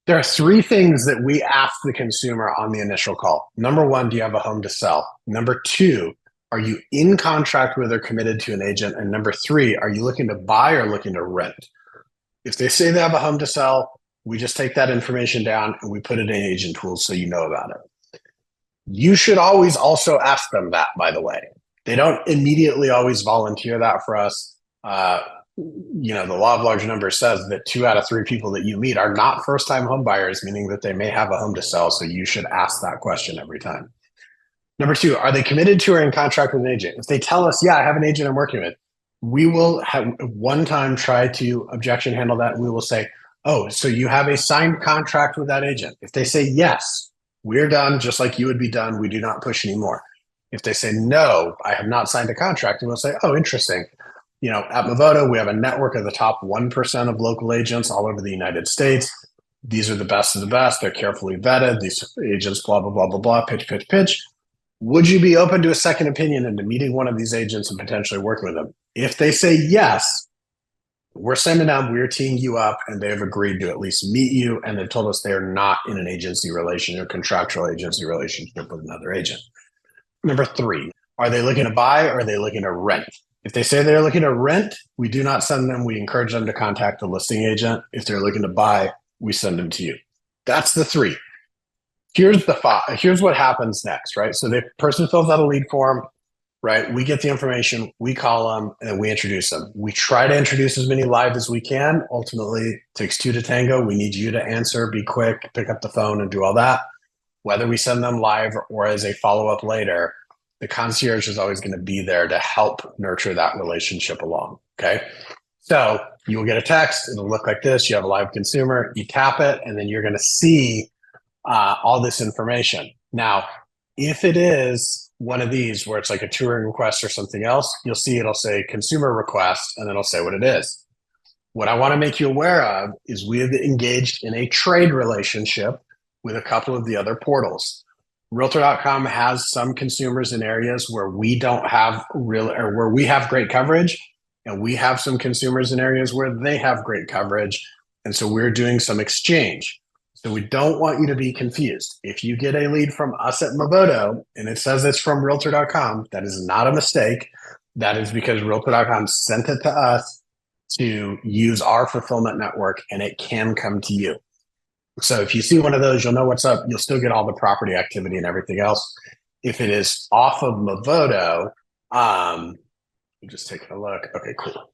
There are three things that we ask the consumer on the initial call. Number one, do you have a home to sell? Number two, are you in contract with or committed to an agent? And number three, are you looking to buy or looking to rent? If they say they have a home to sell, we just take that information down and we put it in agent tools so you know about it. You should always also ask them that, by the way. They don't immediately always volunteer that for us. The law of large numbers says that 2 out of 3 people that you meet are not first time home buyers, meaning that they may have a home to sell. So you should ask that question every time. Number two, are they committed to or in contract with an agent? If they tell us, yeah, I have an agent I'm working with, we will have one time try to objection handle that. We will say, oh, so you have a signed contract with that agent. If they say yes, we're done, just like you would be done. We do not push anymore. If they say no, I have not signed a contract, and we'll say, oh, interesting. At Movoto, we have a network of the top 1% of local agents all over the United States. These are the best of the best. They're carefully vetted. These agents, blah, blah, blah, blah, blah, pitch, pitch, pitch. Would you be open to a second opinion and to meeting one of these agents and potentially working with them? If they say yes, we're sending them, we're teeing you up, and they've agreed to at least meet you, and they've told us they're not in an agency relationship, contractual agency relationship with another agent. Number three, are they looking to buy or are they looking to rent? If they say they're looking to rent, we do not send them. We encourage them to contact the listing agent. If they're looking to buy, we send them to you. That's the three. Here's what happens next, right? So the person fills out a lead form, right? We get the information, we call them, and then we introduce them. We try to introduce as many live as we can. Ultimately, it takes 2 to tango. We need you to answer, be quick, pick up the phone, and do all that. Whether we send them live or as a follow-up later, the concierge is always going to be there to help nurture that relationship along. Okay. So you will get a text. It'll look like this. You have a live consumer. You tap it, and then you're going to see all this information. Now, if it is one of these where it's like a touring request or something else, you'll see it'll say consumer request, and then it'll say what it is. What I want to make you aware of is we have engaged in a trade relationship with a couple of the other portals. Realtor.com has some consumers in areas where we don't have where we have great coverage, and we have some consumers in areas where they have great coverage. And so we're doing some exchange. So we don't want you to be confused. If you get a lead from us at Movoto and it says it's from Realtor.com, that is not a mistake. That is because Realtor.com sent it to us to use our fulfillment network, and it can come to you. So if you see one of those, you'll know what's up. You'll still get all the property activity and everything else. If it is off of Movoto, just taking a look. Okay, cool.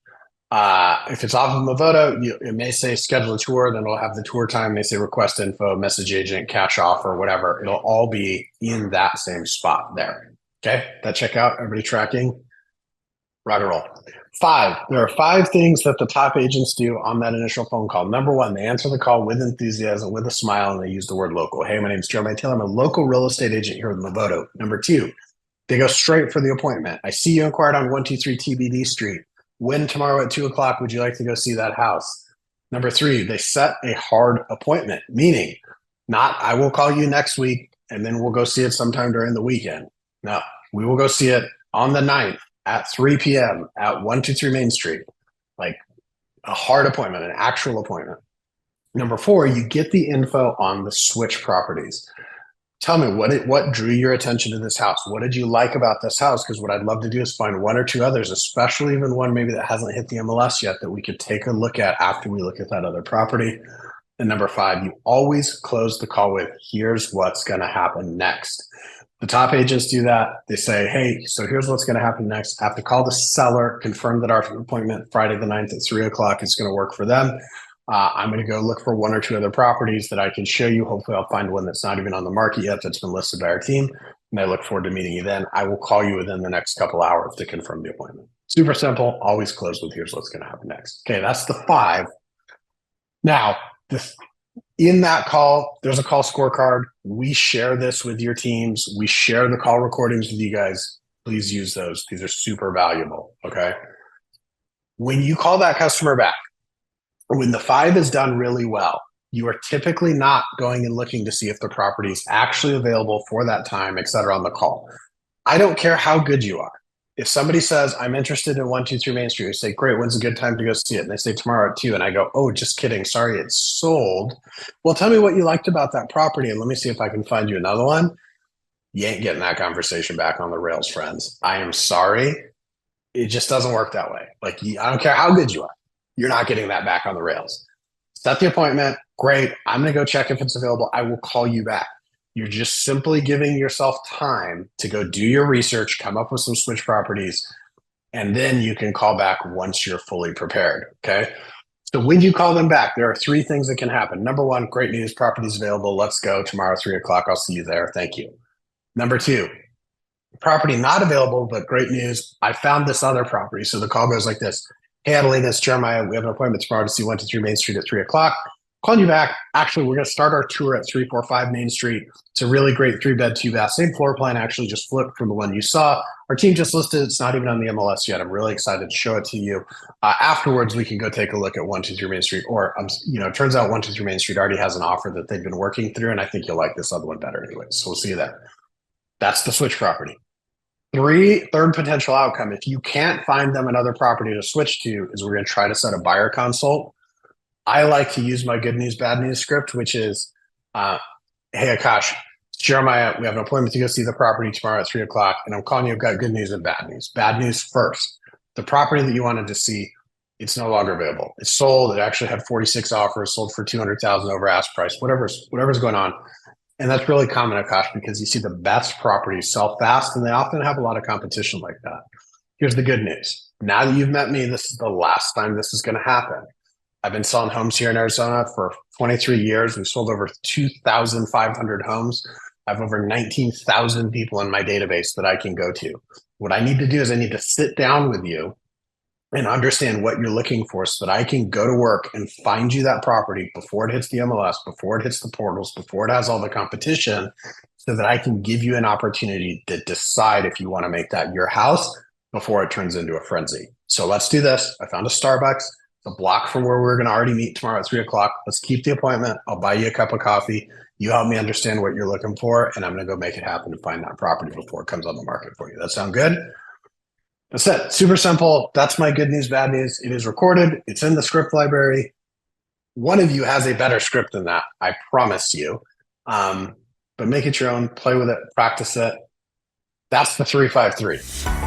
If it's off of Movoto, it may say schedule a tour, then it'll have the tour time. They say request info, message agent, cash offer, whatever. It'll all be in that same spot there. Okay, that check out. Everybody tracking? Rock and roll. 5, there are 5 things that the top agents do on that initial phone call. Number 1, they answer the call with enthusiasm, with a smile, and they use the word local. Hey, my name is Jeremy Taylor. I'm a local real estate agent here with Movoto. Number 2, they go straight for the appointment. I see you inquired on 123 TBD Street. When tomorrow at 2 o'clock would you like to go see that house? Number 3, they set a hard appointment, meaning not I will call you next week and then we'll go see it sometime during the weekend. No, we will go see it on the 9th at 3 p.m. at 123 Main Street, like a hard appointment, an actual appointment. Number 4, you get the info on the switch properties. Tell me what drew your attention to this house? What did you like about this house? Because what I'd love to do is find 1 or 2 others, especially even one maybe that hasn't hit the MLS yet, that we could take a look at after we look at that other property. And number 5, you always close the call with, here's what's going to happen next. The top agents do that. They say, hey, so here's what's going to happen next. I have to call the seller, confirm that our appointment Friday the 9th at 3 o'clock is going to work for them. I'm going to go look for 1 or 2 other properties that I can show you. Hopefully I'll find one that's not even on the market yet that's been listed by our team. And I look forward to meeting you then. I will call you within the next couple hours to confirm the appointment. Super simple. Always close with here's what's going to happen next. Okay, that's the 5. Now, in that call, there's a call scorecard. We share this with your teams. We share the call recordings with you guys. Please use those. These are super valuable, okay? When you call that customer back, when the 5 is done really well, you are typically not going and looking to see if the property is actually available for that time, et cetera, on the call. I don't care how good you are. If somebody says, I'm interested in 123 Main Street, I say, great, when's a good time to go see it? And they say tomorrow at 2. And I go, oh, just kidding. Sorry, it's sold. Well, tell me what you liked about that property and let me see if I can find you another one. You ain't getting that conversation back on the rails, friends. I am sorry. It just doesn't work that way. Like, I don't care how good you are. You're not getting that back on the rails. Set the appointment. Great. I'm going to go check if it's available. I will call you back. You're just simply giving yourself time to go do your research, come up with some switch properties, and then you can call back once you're fully prepared. Okay. So when you call them back, there are 3 things that can happen. Number 1, great news, property's available. Let's go tomorrow, 3:00. I'll see you there. Thank you. Number 2, property not available, but great news. I found this other property. So the call goes like this. Hey, Adelina, it's Jeremiah. We have an appointment tomorrow to see 123 Main Street at 3:00. Calling you back. Actually, we're going to start our tour at 345 Main Street. It's a really great 3-bed, 2-bath, same floor plan, actually just flipped from the one you saw. Our team just listed. It's not even on the MLS yet. I'm really excited to show it to you. Afterwards, we can go take a look at 123 Main Street. Or, it turns out 123 Main Street already has an offer that they've been working through, and I think you'll like this other one better anyway. So we'll see you there. That's the switch property. Third potential outcome, if you can't find them another property to switch to, is we're going to try to set a buyer consult. I like to use my good news, bad news script, which is, hey, Akash, it's Jeremiah. We have an appointment to go see the property tomorrow at 3:00, and I'm calling you. I've got good news and bad news. Bad news first. The property that you wanted to see, it's no longer available. It's sold. It actually had 46 offers, sold for $200,000 over ask price, whatever's going on. And that's really common, Akash, because you see the best properties sell fast, and they often have a lot of competition like that. Here's the good news. Now that you've met me, this is the last time this is going to happen. I've been selling homes here in Arizona for 23 years. We've sold over 2,500 homes. I have over 19,000 people in my database that I can go to. What I need to do is I need to sit down with you and understand what you're looking for so that I can go to work and find you that property before it hits the MLS, before it hits the portals, before it has all the competition, so that I can give you an opportunity to decide if you want to make that your house before it turns into a frenzy. So let's do this. I found a Starbucks, a block from where we're going to already meet tomorrow at 3:00. Let's keep the appointment. I'll buy you a cup of coffee. You help me understand what you're looking for, and I'm going to go make it happen to find that property before it comes on the market for you. That sound good? That's it. Super simple. That's my good news, bad news. It is recorded. It's in the script library. One of you has a better script than that, I promise you. But make it your own. Play with it. Practice it. That's the 353.